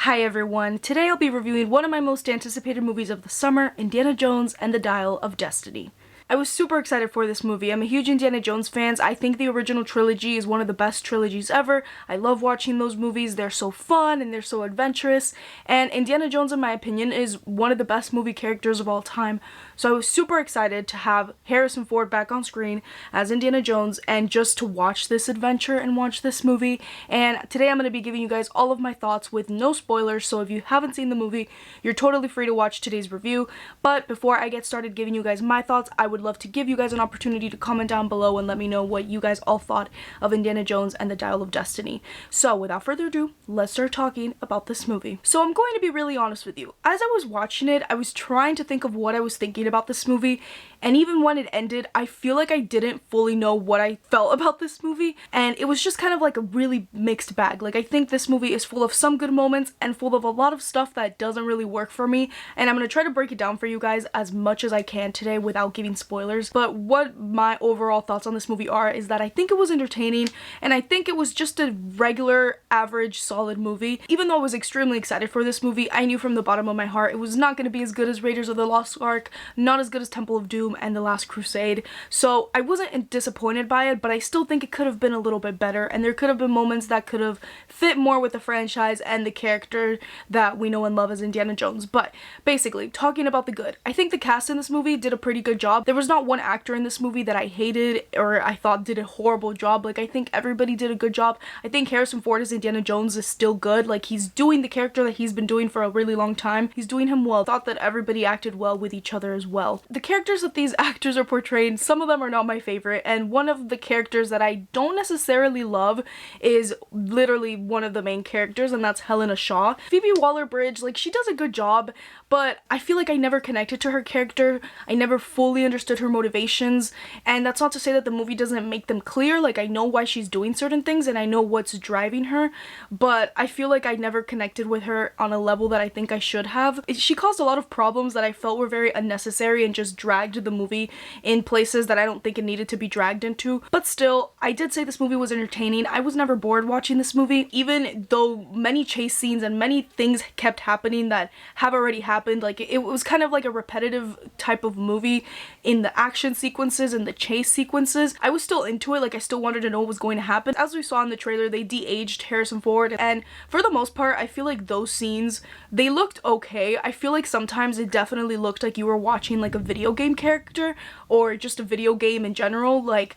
Hi everyone, today I'll be reviewing one of my most anticipated movies of the summer, Indiana Jones and the Dial of Destiny. I was super excited for this movie. I'm a huge Indiana Jones fan. I think the original trilogy is one of the best trilogies ever. I love watching those movies. They're so fun and they're so adventurous. And Indiana Jones, in my opinion, is one of the best movie characters of all time. So I was super excited to have Harrison Ford back on screen as Indiana Jones and just to watch this adventure and watch this movie. And today I'm going to be giving you guys all of my thoughts with no spoilers. So if you haven't seen the movie, you're totally free to watch today's review. But before I get started giving you guys my thoughts, I would love to give you guys an opportunity to comment down below and let me know what you guys all thought of Indiana Jones and the Dial of Destiny. So without further ado, let's start talking about this movie. So I'm going to be really honest with you. As I was watching it, I was trying to think of what I was thinking about this movie, and even when it ended, I feel like I didn't fully know what I felt about this movie, and it was just kind of like a really mixed bag. Like, I think this movie is full of some good moments and full of a lot of stuff that doesn't really work for me, and I'm going to try to break it down for you guys as much as I can today without giving spoilers. But what my overall thoughts on this movie are is that I think it was entertaining, and I think it was just a regular, average, solid movie. Even though I was extremely excited for this movie, I knew from the bottom of my heart it was not going to be as good as Raiders of the Lost Ark, not as good as Temple of Doom and The Last Crusade. So I wasn't disappointed by it, but I still think it could have been a little bit better, and there could have been moments that could have fit more with the franchise and the character that we know and love as Indiana Jones. But basically, talking about the good, I think the cast in this movie did a pretty good job. There was not one actor in this movie that I hated or I thought did a horrible job. Like, I think everybody did a good job. I think Harrison Ford as Indiana Jones is still good. Like, he's doing the character that he's been doing for a really long time. He's doing him well. I thought that everybody acted well with each other as well. The characters that these actors are portraying, some of them are not my favorite, and one of the characters that I don't necessarily love is literally one of the main characters, and that's Helena Shaw. Phoebe Waller-Bridge, like, she does a good job, but I feel like I never connected to her character. I never fully understood her motivations, and that's not to say that the movie doesn't make them clear. Like, I know why she's doing certain things and I know what's driving her, but I feel like I never connected with her on a level that I think I should have. She caused a lot of problems that I felt were very unnecessary and just dragged the movie in places that I don't think it needed to be dragged into. But still, I did say this movie was entertaining. I was never bored watching this movie, even though many chase scenes and many things kept happening that have already happened. Like, it was kind of like a repetitive type of movie in the action sequences and the chase sequences. I was still into it. Like, I still wanted to know what was going to happen. As we saw in the trailer, they de-aged Harrison Ford, and for the most part, I feel like those scenes, they looked okay. I feel like sometimes it definitely looked like you were watching like a video game character or just a video game in general. Like,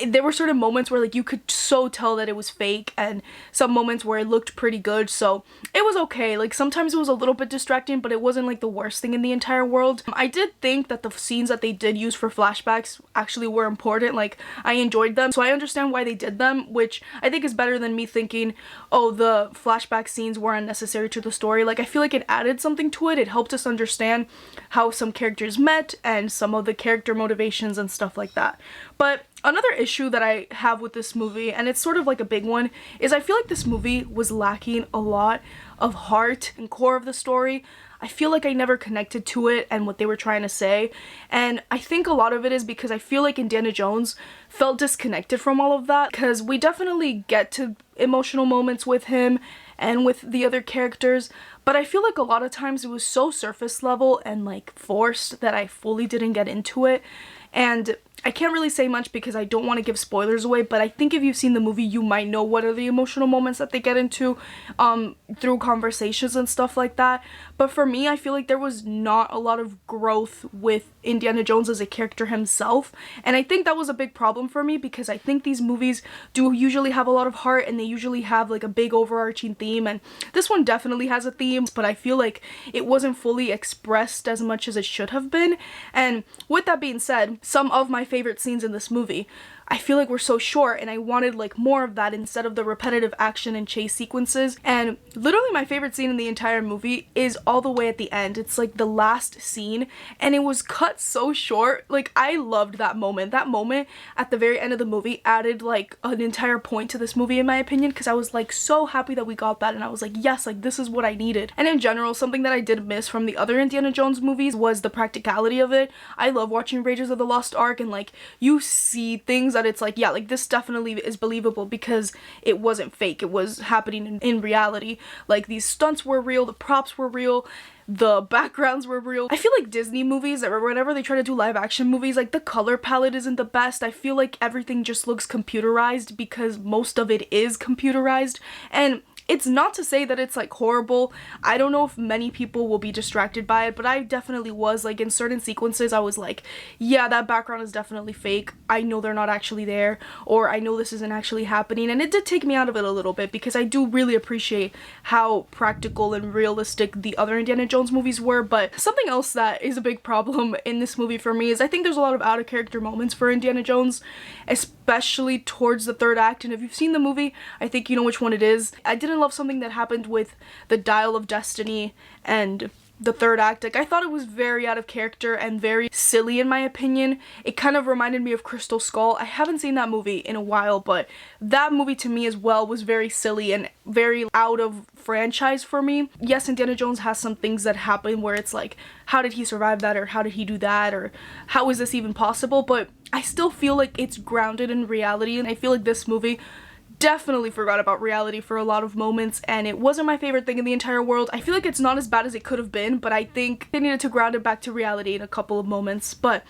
there were certain moments where like you could so tell that it was fake, and some moments where it looked pretty good, so it was okay. Like, sometimes it was a little bit distracting, but it wasn't like the worst thing in the entire world. I did think that the scenes that they did use for flashbacks actually were important. Like, I enjoyed them, so I understand why they did them, which I think is better than me thinking, oh, the flashback scenes were unnecessary to the story. Like, I feel like it added something to it. It helped us understand how some characters met and some of the character motivations and stuff like that. But another issue that I have with this movie, and it's sort of like a big one, is I feel like this movie was lacking a lot of heart and core of the story. I feel like I never connected to it and what they were trying to say, and I think a lot of it is because I feel like Indiana Jones felt disconnected from all of that, because we definitely get to emotional moments with him and with the other characters, but I feel like a lot of times it was so surface level and like forced that I fully didn't get into it. And I can't really say much because I don't want to give spoilers away, but I think if you've seen the movie, you might know what are the emotional moments that they get into through conversations and stuff like that. But for me, I feel like there was not a lot of growth with Indiana Jones as a character himself, and I think that was a big problem for me, because I think these movies do usually have a lot of heart and they usually have like a big overarching theme, and this one definitely has a theme, but I feel like it wasn't fully expressed as much as it should have been. And with that being said, some of my favorite scenes in this movie, I feel like were so short, and I wanted like more of that instead of the repetitive action and chase sequences. And literally my favorite scene in the entire movie is all the way at the end. It's like the last scene, and it was cut so short. Like, I loved that moment. That moment at the very end of the movie added like an entire point to this movie, in my opinion, because I was like so happy that we got that, and I was like, yes, like this is what I needed. And in general, something that I did miss from the other Indiana Jones movies was the practicality of it. I love watching Raiders of the Lost Ark, and like you see things that it's like, yeah, like this definitely is believable because it wasn't fake. It was happening in reality. Like these stunts were real, the props were real, the backgrounds were real. I feel like Disney movies, or whenever they try to do live action movies, like the color palette isn't the best. I feel like everything just looks computerized because most of it is computerized, and it's not to say that it's like horrible. I don't know if many people will be distracted by it, but I definitely was. Like in certain sequences I was like, yeah, that background is definitely fake. I know they're not actually there, or I know this isn't actually happening, and it did take me out of it a little bit because I do really appreciate how practical and realistic the other Indiana Jones movies were. But something else that is a big problem in this movie for me is I think there's a lot of out of character moments for Indiana Jones, especially towards the third act, and if you've seen the movie, I think you know which one it is. I didn't love something that happened with the Dial of Destiny and the third act. Like I thought it was very out of character and very silly in my opinion. It kind of reminded me of Crystal Skull. I haven't seen that movie in a while, but that movie to me as well was very silly and very out of franchise for me. Yes, Indiana Jones has some things that happen where it's like, how did he survive that, or how did he do that, or how is this even possible? But I still feel like it's grounded in reality, and I feel like this movie definitely forgot about reality for a lot of moments, and it wasn't my favorite thing in the entire world. I feel like it's not as bad as it could have been, but I think they needed to ground it back to reality in a couple of moments. But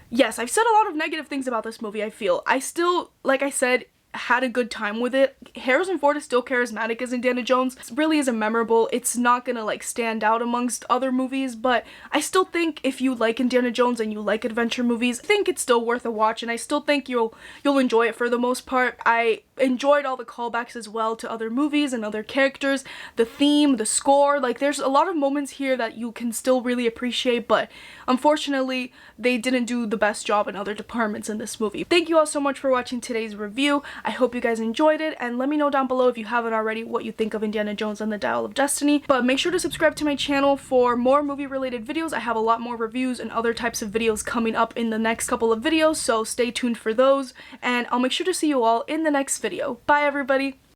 yes, I've said a lot of negative things about this movie, I feel. I still, like I said, had a good time with it. Harrison Ford is still charismatic as Indiana Jones. It really isn't memorable. It's not gonna like stand out amongst other movies, but I still think if you like Indiana Jones and you like adventure movies, I think it's still worth a watch, and I still think you'll enjoy it for the most part. I enjoyed all the callbacks as well to other movies and other characters, the theme, the score. Like there's a lot of moments here that you can still really appreciate, but unfortunately they didn't do the best job in other departments in this movie. Thank you all so much for watching today's review. I hope you guys enjoyed it, and let me know down below if you haven't already what you think of Indiana Jones and the Dial of Destiny. But make sure to subscribe to my channel for more movie related videos. I have a lot more reviews and other types of videos coming up in the next couple of videos, so stay tuned for those, and I'll make sure to see you all in the next video. Bye everybody!